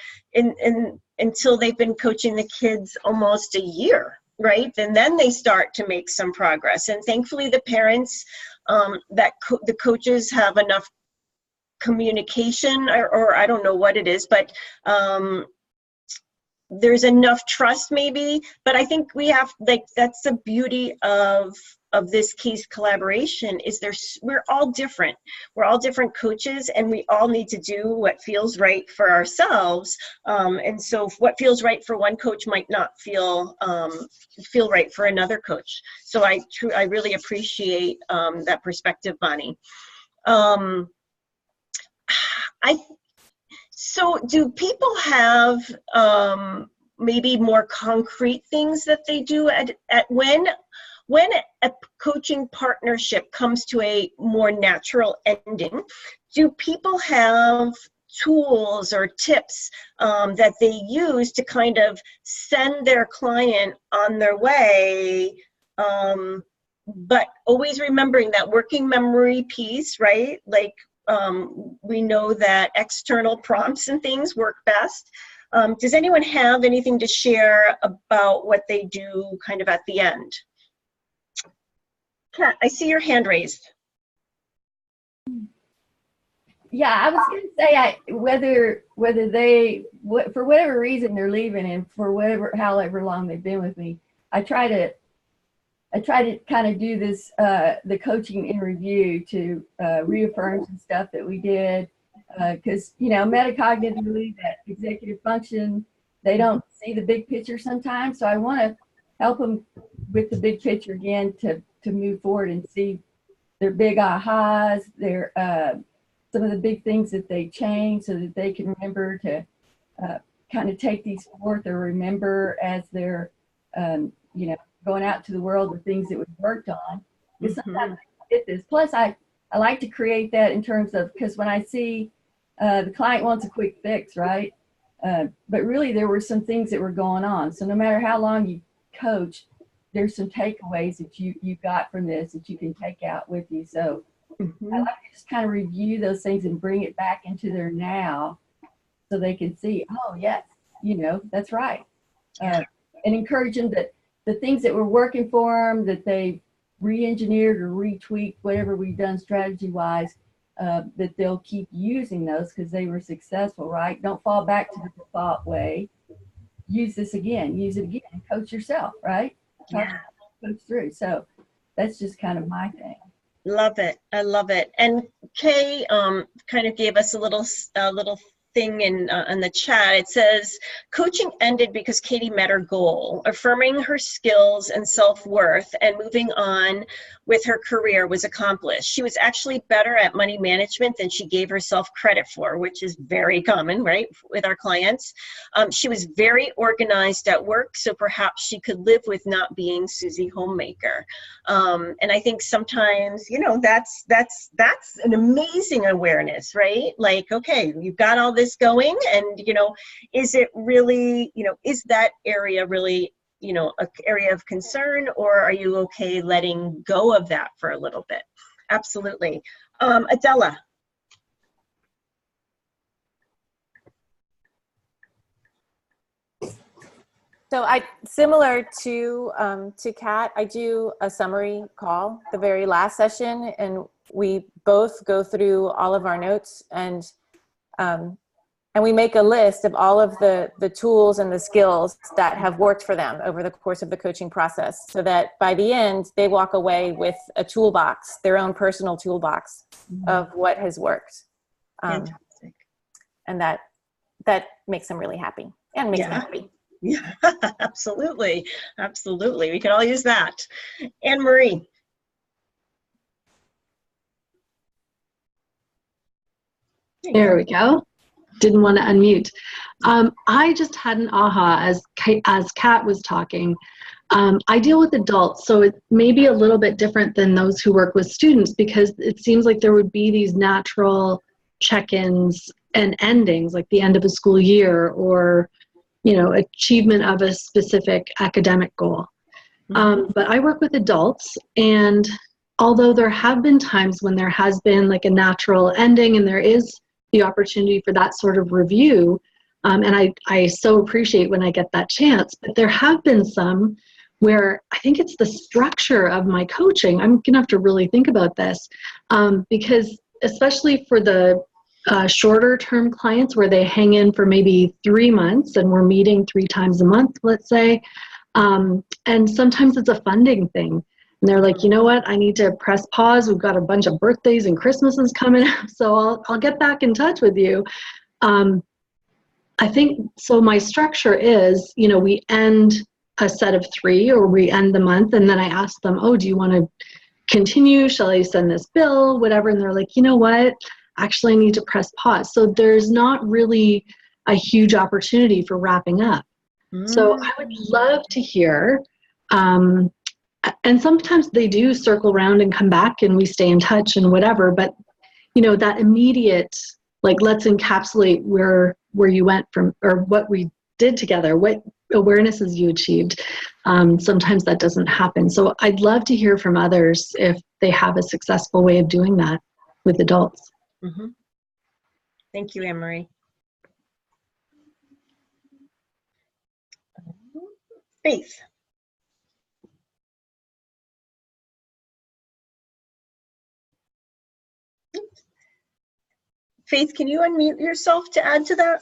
until they've been coaching the kids almost a year, right? And then they start to make some progress. And thankfully the parents, the coaches have enough communication, or I don't know what it is, but there's enough trust maybe. But I think we have, that's the beauty of this case collaboration, is we're all different. We're all different coaches, and we all need to do what feels right for ourselves. And so what feels right for one coach might not feel right for another coach. So I really appreciate that perspective, Bonnie. So do people have maybe more concrete things that they do at when a coaching partnership comes to a more natural ending? Do people have tools or tips that they use to kind of send their client on their way, but always remembering that working memory piece, right? Like, we know that external prompts and things work best. Does anyone have anything to share about what they do kind of at the end? Kat, I see your hand raised. Yeah, I was going to say whether they, for whatever reason they're leaving, and for however long they've been with me, I try to kind of do this, the coaching in review, to reaffirm some stuff that we did. Because, metacognitively, that executive function, they don't see the big picture sometimes. So I want to help them with the big picture again, to move forward and see their big ahas, their some of the big things that they changed, so that they can remember to kind of take these forth, or remember as they're, going out to the world with things that we've worked on. Because sometimes I get this. Plus, I like to create that in terms of, because when I see the client wants a quick fix, right? But really there were some things that were going on. So no matter how long you coach, there's some takeaways that you got from this that you can take out with you. So I like to just kind of review those things and bring it back into their now, so they can see, oh yes, that's right. And encourage them that the things that were working for them, that they re-engineered or retweaked, whatever we've done strategy-wise, that they'll keep using those because they were successful, right? Don't fall back to the default way. Use this again, use it again, and coach yourself, right? Yeah. Coach through. So that's just kind of my thing. Love it. I love it. And Kay kind of gave us a little thing in the chat. It says, coaching ended because Katie met her goal. Affirming her skills and self-worth and moving on with her career was accomplished. She was actually better at money management than she gave herself credit for, which is very common, right, with our clients. She was very organized at work, so perhaps she could live with not being Susie Homemaker. And I think sometimes, you know, that's an amazing awareness, right? Like, okay, you've got all this going, and, you know, is it really, you know, is that area really, you know, an area of concern, or are you okay letting go of that for a little bit? Absolutely. Adela. So similar to Kat, I do a summary call the very last session, and we both go through all of our notes, and we make a list of all of the tools and the skills that have worked for them over the course of the coaching process, so that by the end they walk away with a toolbox, their own personal toolbox of what has worked. Fantastic. And that makes them really happy and makes me happy. Yeah, absolutely. Absolutely. We could all use that. Anne Marie. There we go. Didn't want to unmute. I just had an aha as Kat was talking. I deal with adults, so it may be a little bit different than those who work with students, because it seems like there would be these natural check-ins and endings, like the end of a school year or, you know, achievement of a specific academic goal. But I work with adults, and although there have been times when there has been like a natural ending and there is the opportunity for that sort of review, and I so appreciate when I get that chance, but there have been some where I think it's the structure of my coaching. I'm gonna have to really think about this, because especially for the shorter term clients where they hang in for maybe 3 months and we're meeting 3 times a month, let's say, and sometimes it's a funding thing. And they're like, you know what, I need to press pause. We've got a bunch of birthdays and Christmases coming up, so I'll get back in touch with you. I think, so my structure is, you know, we end a set of 3 or we end the month, and then I ask them, oh, do you want to continue? Shall I send this bill? Whatever. And they're like, you know what, actually I need to press pause. So there's not really a huge opportunity for wrapping up. So I would love to hear, and sometimes they do circle around and come back and we stay in touch and whatever, but you know, that immediate, like, let's encapsulate where you went from, or what we did together, what awarenesses you achieved. Sometimes that doesn't happen. So I'd love to hear from others if they have a successful way of doing that with adults. Thank you, Anne Marie. Faith. Faith, can you unmute yourself to add to that?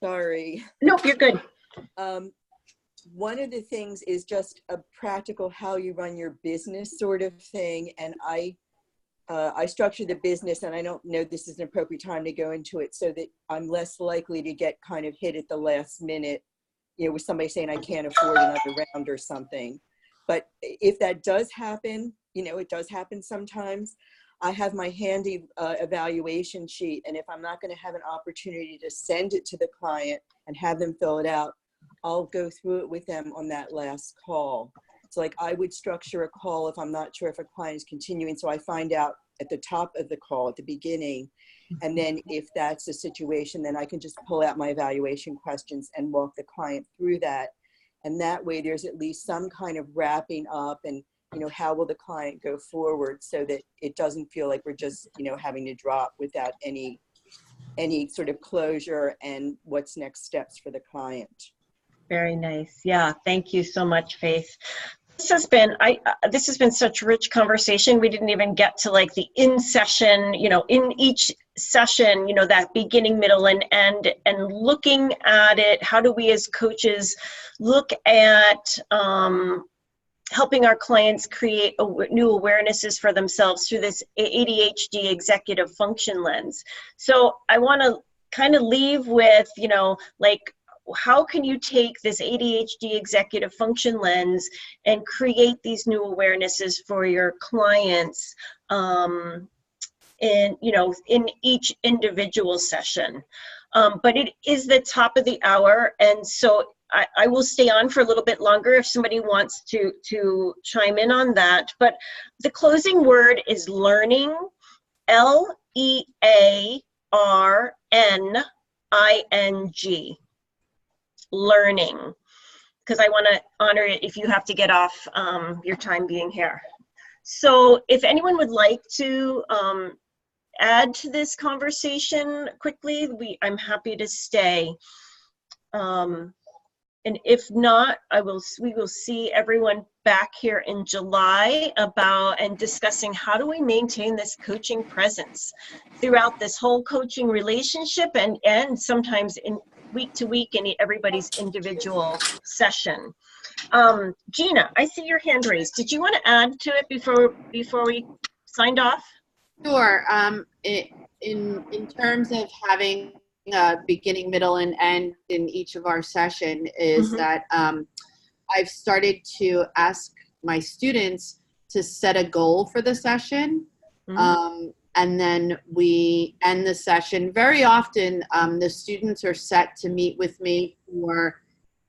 Sorry. Nope, you're good. One of the things is just a practical how you run your business sort of thing. And I structure the business, and I don't know this is an appropriate time to go into it, so that I'm less likely to get kind of hit at the last minute, you know, with somebody saying I can't afford another round or something. But if that does happen, you know, it does happen sometimes, I have my handy evaluation sheet, and if I'm not going to have an opportunity to send it to the client and have them fill it out, I'll go through it with them on that last call. So like I would structure a call if I'm not sure if a client is continuing, so I find out at the top of the call at the beginning, and then if that's the situation, then I can just pull out my evaluation questions and walk the client through that. And that way there's at least some kind of wrapping up, and you know, how will the client go forward, so that it doesn't feel like we're just, you know, having to drop without any sort of closure and what's next steps for the client. Very nice. Yeah, thank you so much, Faith. This has been such rich conversation. We didn't even get to like the in session, in each session, that beginning, middle, and end, and looking at it. How do we as coaches look at helping our clients create new awarenesses for themselves through this ADHD executive function lens? So I want to kind of leave with, how can you take this ADHD executive function lens and create these new awarenesses for your clients in each individual session? But it is the top of the hour, and so I will stay on for a little bit longer if somebody wants to chime in on that. But the closing word is learning, LEARNING. Learning, because I want to honor it if you have to get off your time being here. So if anyone would like to add to this conversation quickly, I'm happy to stay. And if not, we will see everyone back here in July and discussing how do we maintain this coaching presence throughout this whole coaching relationship and sometimes in week to week in everybody's individual session. Gina, I see your hand raised. Did you want to add to it before we signed off? Sure. In terms of having beginning, middle, and end in each of our session is that I've started to ask my students to set a goal for the session. And then we end the session. Very often, the students are set to meet with me for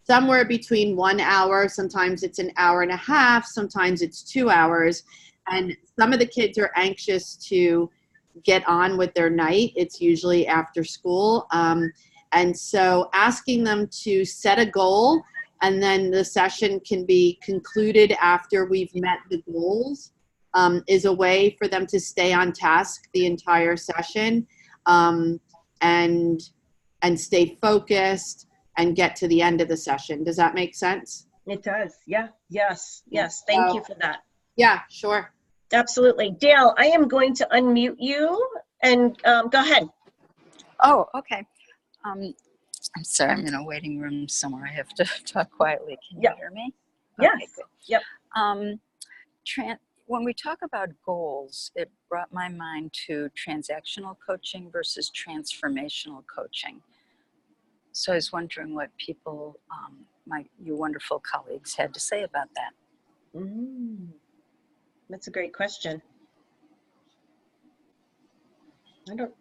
somewhere between 1 hour. Sometimes it's an hour and a half. Sometimes it's 2 hours. And some of the kids are anxious to get on with their night. It's usually after school. And so asking them to set a goal, and then the session can be concluded after we've met the goals, is a way for them to stay on task the entire session, and stay focused and get to the end of the session. Does that make sense? It does. Yeah. Yes. Thank you for that. Yeah, sure. Absolutely. Dale, I am going to unmute you and go ahead. Oh, okay. I'm sorry, I'm in a waiting room somewhere. I have to talk quietly. Can you hear me? Yes. Okay, good. Yep. When we talk about goals, it brought my mind to transactional coaching versus transformational coaching. So I was wondering what people, your wonderful colleagues, had to say about that. That's a great question. I don't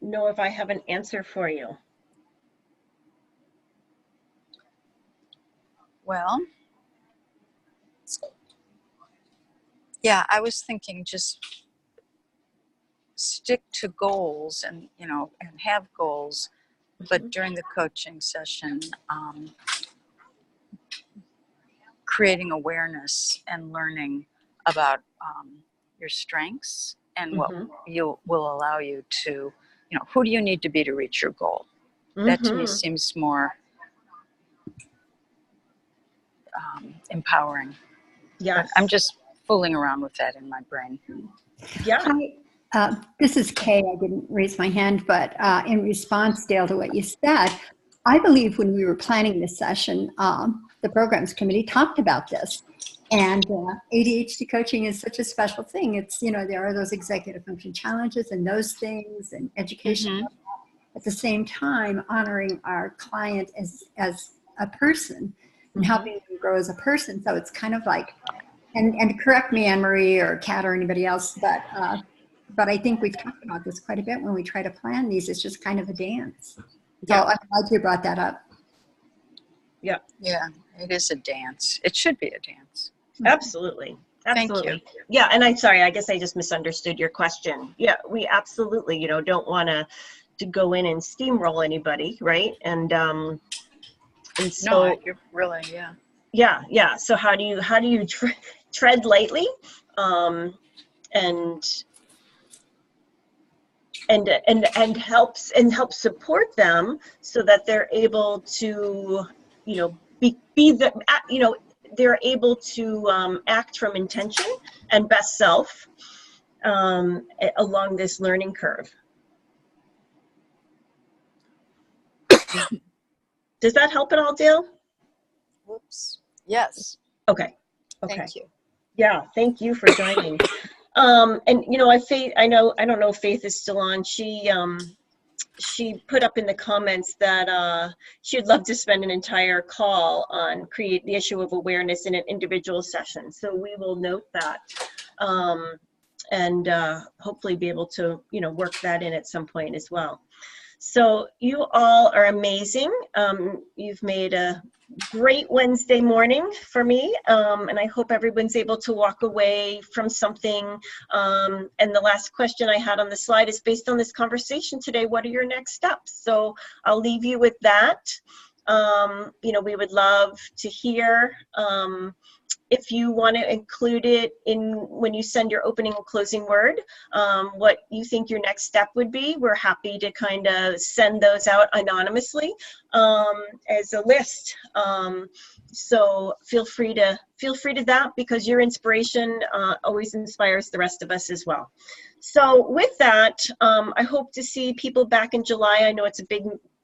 know if I have an answer for you. Well, yeah, I was thinking just stick to goals and have goals, but during the coaching session, creating awareness and learning about your strengths and what will allow you to, who do you need to be to reach your goal? That to me seems more empowering. Yes. But I'm just fooling around with that in my brain. Yeah. Hi, this is Kay. I didn't raise my hand, but in response, Dale, to what you said, I believe when we were planning this session, the programs committee talked about this. And ADHD coaching is such a special thing. It's, there are those executive function challenges and those things and education. At the same time, honoring our client as a person and helping them grow as a person. So it's kind of like, and correct me, Anne-Marie or Kat or anybody else, but I think we've talked about this quite a bit when we try to plan these. It's just kind of a dance. So I'm glad you brought that up. Yeah. Yeah, it is a dance. It should be a dance. Absolutely. Absolutely. Thank you. Yeah, and I'm sorry, I guess I just misunderstood your question. Yeah, we absolutely, don't want to go in and steamroll anybody, right? And so no, you're really, yeah. So how do you tread lightly, and help support them so that they're able to be the, they're able to act from intention and best self along this learning curve. Does that help at all, Dale? Whoops. Yes. Okay. Thank you. Yeah, thank you for joining. And I don't know if Faith is still on. She put up in the comments that she would love to spend an entire call on create the issue of awareness in an individual session. So we will note that and hopefully be able to work that in at some point as well. So you all are amazing. You've made a great Wednesday morning for me, and I hope everyone's able to walk away from something. And the last question I had on the slide is based on this conversation today, what are your next steps? So I'll leave you with that. We would love to hear if you want to include it in when you send your opening and closing word, what you think your next step would be. We're happy to kind of send those out anonymously as a list. So feel free to that, because your inspiration always inspires the rest of us as well. So with that, I hope to see people back in July. I know it's a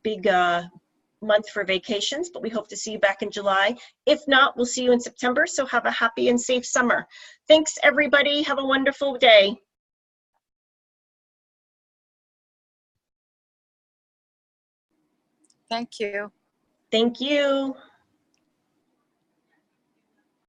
big month for vacations, but we hope to see you back in July. If not, we'll see you in September. So have a happy and safe summer. Thanks, everybody. Have a wonderful day. Thank you. Thank you.